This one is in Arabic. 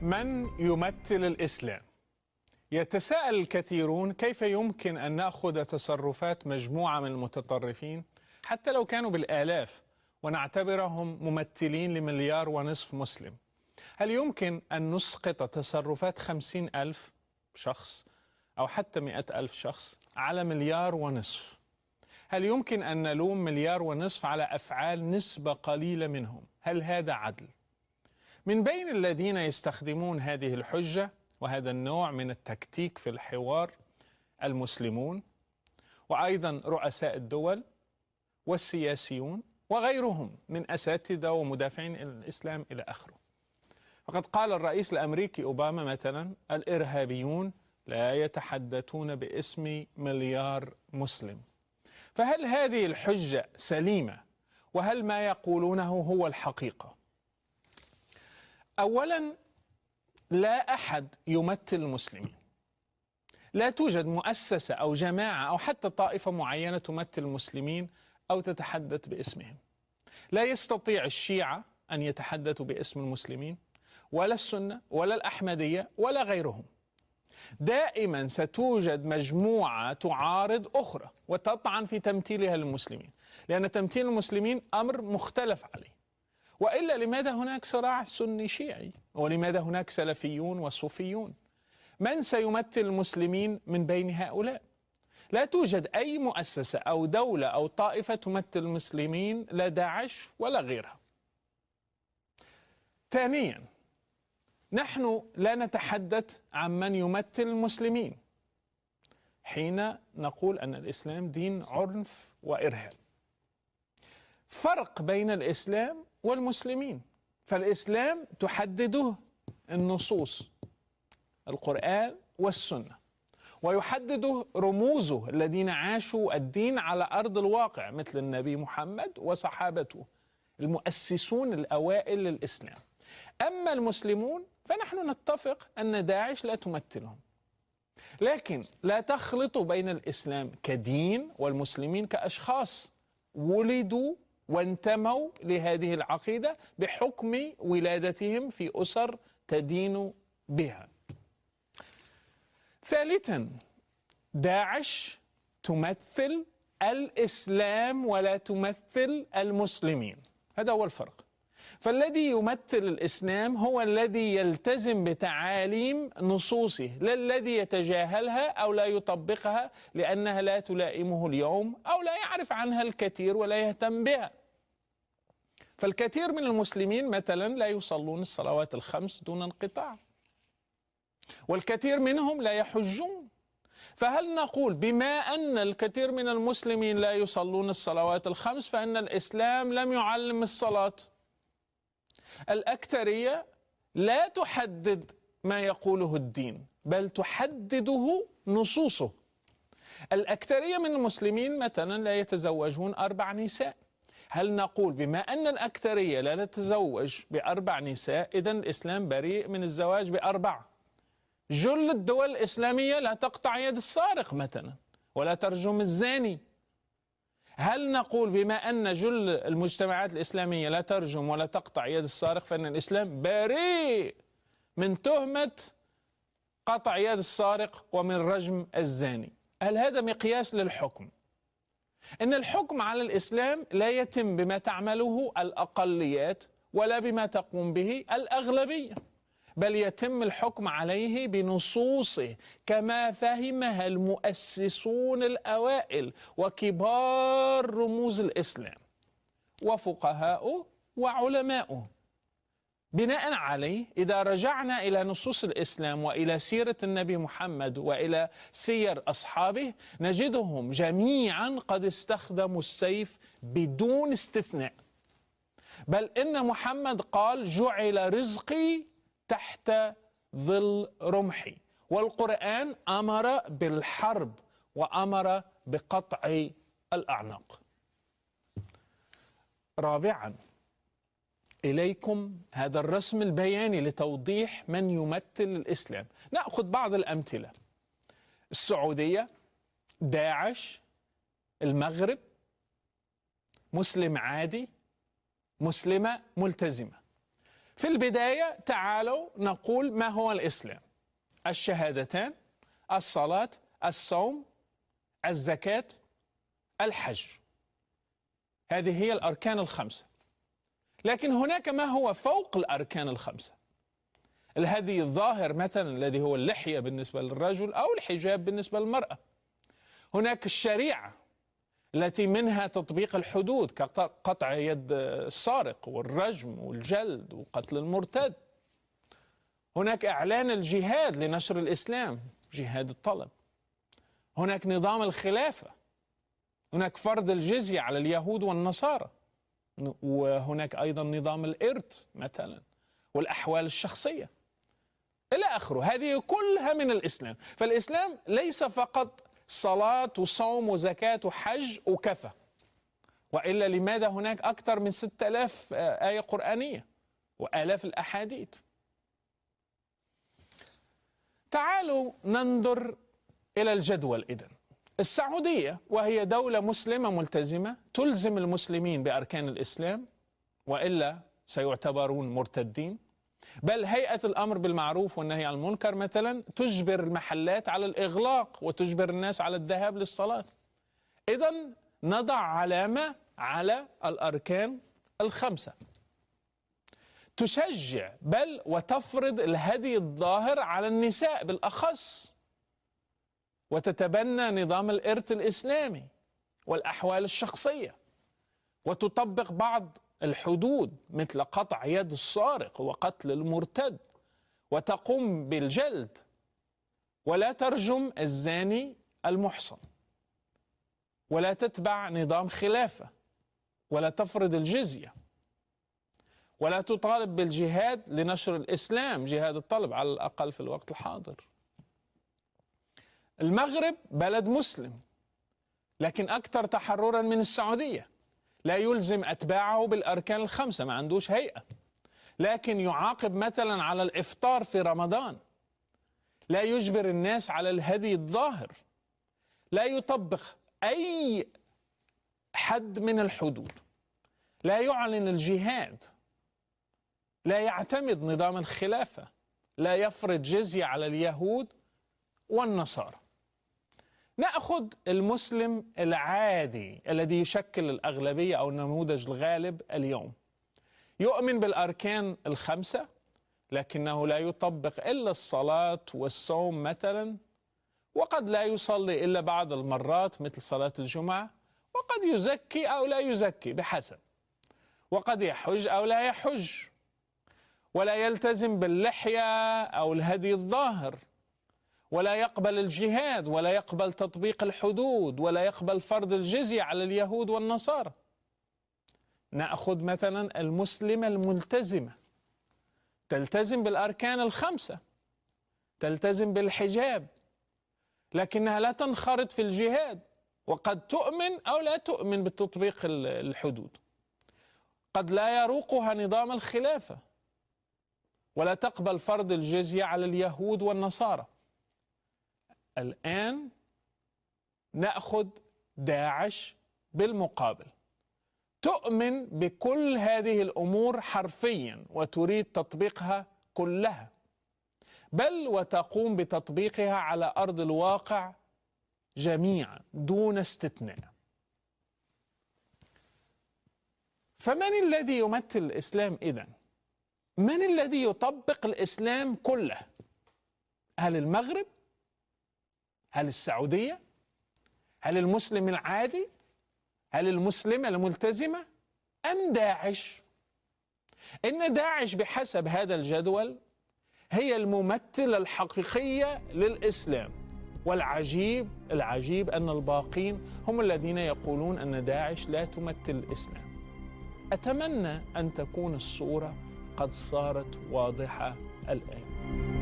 من يمثل الإسلام؟ يتساءل الكثيرون كيف يمكن أن نأخذ تصرفات مجموعة من المتطرفين حتى لو كانوا بالآلاف ونعتبرهم ممثلين لمليار ونصف مسلم. هل يمكن أن نسقط تصرفات 50,000 شخص أو حتى 100,000 شخص على مليار ونصف؟ هل يمكن أن نلوم مليار ونصف على أفعال نسبة قليلة منهم؟ هل هذا عدل؟ من بين الذين يستخدمون هذه الحجة وهذا النوع من التكتيك في الحوار المسلمون، وأيضا رؤساء الدول والسياسيون وغيرهم من أساتذة ومدافعين الإسلام إلى آخره. فقد قال الرئيس الأمريكي أوباما مثلا: الإرهابيون لا يتحدثون باسم مليار مسلم. فهل هذه الحجة سليمة؟ وهل ما يقولونه هو الحقيقة؟ أولا، لا أحد يمثل المسلمين. لا توجد مؤسسة أو جماعة أو حتى طائفة معينة تمثل المسلمين أو تتحدث باسمهم. لا يستطيع الشيعة أن يتحدثوا باسم المسلمين، ولا السنة ولا الأحمدية ولا غيرهم. دائما ستوجد مجموعة تعارض أخرى وتطعن في تمثيلها للمسلمين، لأن تمثيل المسلمين أمر مختلف عليه. وإلا لماذا هناك صراع سني شيعي؟ ولماذا هناك سلفيون وصوفيون؟ من سيمثل المسلمين من بين هؤلاء؟ لا توجد أي مؤسسة أو دولة أو طائفة تمثل المسلمين، لا داعش ولا غيرها. ثانيا، نحن لا نتحدث عن من يمثل المسلمين حين نقول أن الإسلام دين عنف وإرهاب. فرق بين الإسلام والمسلمين، فالإسلام تحدده النصوص، القرآن والسنة، ويحدده رموزه الذين عاشوا الدين على أرض الواقع مثل النبي محمد وصحابته المؤسسون الأوائل للإسلام. أما المسلمون فنحن نتفق أن داعش لا تمثلهم، لكن لا تخلط بين الإسلام كدين والمسلمين كأشخاص ولدوا وانتموا لهذه العقيدة بحكم ولادتهم في أسر تدين بها. ثالثا، داعش تمثل الإسلام ولا تمثل المسلمين، هذا هو الفرق. فالذي يمثل الإسلام هو الذي يلتزم بتعاليم نصوصه، لا الذي يتجاهلها أو لا يطبقها لأنها لا تلائمه اليوم أو لا يعرف عنها الكثير ولا يهتم بها. فالكثير من المسلمين مثلا لا يصلون الصلوات الخمس دون انقطاع، والكثير منهم لا يحجون. فهل نقول بما أن الكثير من المسلمين لا يصلون الصلوات الخمس فإن الإسلام لم يعلم الصلاة؟ الأكثرية لا تحدد ما يقوله الدين، بل تحدده نصوصه. الأكثرية من المسلمين مثلا لا يتزوجون 4 نساء. هل نقول بما أن الأكثرية لا تتزوج ب4 نساء إذن الإسلام بريء من الزواج ب4؟ جل الدول الإسلامية لا تقطع يد السارق مثلا ولا ترجم الزاني. هل نقول بما أن جل المجتمعات الإسلامية لا ترجم ولا تقطع يد السارق فإن الإسلام بريء من تهمة قطع يد السارق ومن رجم الزاني؟ هل هذا مقياس للحكم؟ إن الحكم على الإسلام لا يتم بما تعمله الأقليات ولا بما تقوم به الأغلبية، بل يتم الحكم عليه بنصوصه كما فهمها المؤسسون الأوائل وكبار رموز الإسلام وفقهاؤه وعلماؤه. بناء عليه إذا رجعنا إلى نصوص الإسلام وإلى سيرة النبي محمد وإلى سير أصحابه نجدهم جميعا قد استخدموا السيف بدون استثناء، بل إن محمد قال: جعل رزقي تحت ظل رمحي. والقرآن أمر بالحرب وأمر بقطع الأعناق. رابعا، إليكم هذا الرسم البياني لتوضيح من يمثل الإسلام. نأخذ بعض الأمثلة: السعودية، داعش، المغرب، مسلم عادي، مسلمة ملتزمة. في البداية تعالوا نقول ما هو الإسلام: الشهادتان، الصلاة، الصوم، الزكاة، الحج. هذه هي الأركان الخمسة. لكن هناك ما هو فوق الأركان الخمسة. الهدي الظاهر مثلا الذي هو اللحية بالنسبة للرجل أو الحجاب بالنسبة للمرأة. هناك الشريعة التي منها تطبيق الحدود كقطع يد السارق والرجم والجلد وقتل المرتد. هناك إعلان الجهاد لنشر الإسلام، جهاد الطلب. هناك نظام الخلافة. هناك فرض الجزية على اليهود والنصارى. وهناك أيضا نظام الإرث مثلا والأحوال الشخصية إلى آخره. هذه كلها من الإسلام. فالإسلام ليس فقط صلاة وصوم وزكاة وحج وكفى، وإلا لماذا هناك أكثر من 6000 آية قرآنية وآلاف الأحاديث؟ تعالوا ننظر إلى الجدول. إذن السعودية وهي دولة مسلمة ملتزمة تلزم المسلمين بأركان الإسلام، وإلا سيعتبرون مرتدين. بل هيئة الأمر بالمعروف والنهي عن المنكر مثلا تجبر المحلات على الإغلاق وتجبر الناس على الذهاب للصلاة. إذن نضع علامة على الأركان الخمسة. تشجع بل وتفرض الهدي الظاهر على النساء بالأخص، وتتبنى نظام الإرث الإسلامي والأحوال الشخصية، وتطبق بعض الحدود مثل قطع يد السارق وقتل المرتد، وتقوم بالجلد، ولا ترجم الزاني المحصن، ولا تتبع نظام خلافة، ولا تفرض الجزية، ولا تطالب بالجهاد لنشر الإسلام، جهاد الطلب على الأقل في الوقت الحاضر. المغرب بلد مسلم لكن أكثر تحررا من السعودية، لا يلزم أتباعه بالأركان الخمسة، ما عندوش هيئة، لكن يعاقب مثلا على الإفطار في رمضان، لا يجبر الناس على الهدي الظاهر، لا يطبق أي حد من الحدود، لا يعلن الجهاد، لا يعتمد نظام الخلافة، لا يفرض جزية على اليهود والنصارى. نأخذ المسلم العادي الذي يشكل الأغلبية أو النموذج الغالب اليوم، يؤمن بالأركان الخمسة لكنه لا يطبق إلا الصلاة والصوم مثلا، وقد لا يصلي إلا بعض المرات مثل صلاة الجمعة، وقد يزكي أو لا يزكي بحسب، وقد يحج أو لا يحج، ولا يلتزم باللحية أو الهدي الظاهر، ولا يقبل الجهاد، ولا يقبل تطبيق الحدود، ولا يقبل فرض الجزية على اليهود والنصارى. نأخذ مثلا المسلمة الملتزمة، تلتزم بالأركان الخمسة، تلتزم بالحجاب، لكنها لا تنخرط في الجهاد، وقد تؤمن أو لا تؤمن بتطبيق الحدود. قد لا يروقها نظام الخلافة، ولا تقبل فرض الجزية على اليهود والنصارى. الآن نأخذ داعش بالمقابل، تؤمن بكل هذه الأمور حرفيا وتريد تطبيقها كلها، بل وتقوم بتطبيقها على أرض الواقع جميعا دون استثناء. فمن الذي يمثل الإسلام إذن؟ من الذي يطبق الإسلام كله؟ هل المغرب؟ هل السعودية؟ هل المسلم العادي؟ هل المسلمة الملتزمة؟ أم داعش؟ إن داعش بحسب هذا الجدول هي الممثلة الحقيقية للإسلام، والعجيب أن الباقين هم الذين يقولون أن داعش لا تمثل الإسلام. أتمنى أن تكون الصورة قد صارت واضحة الآن.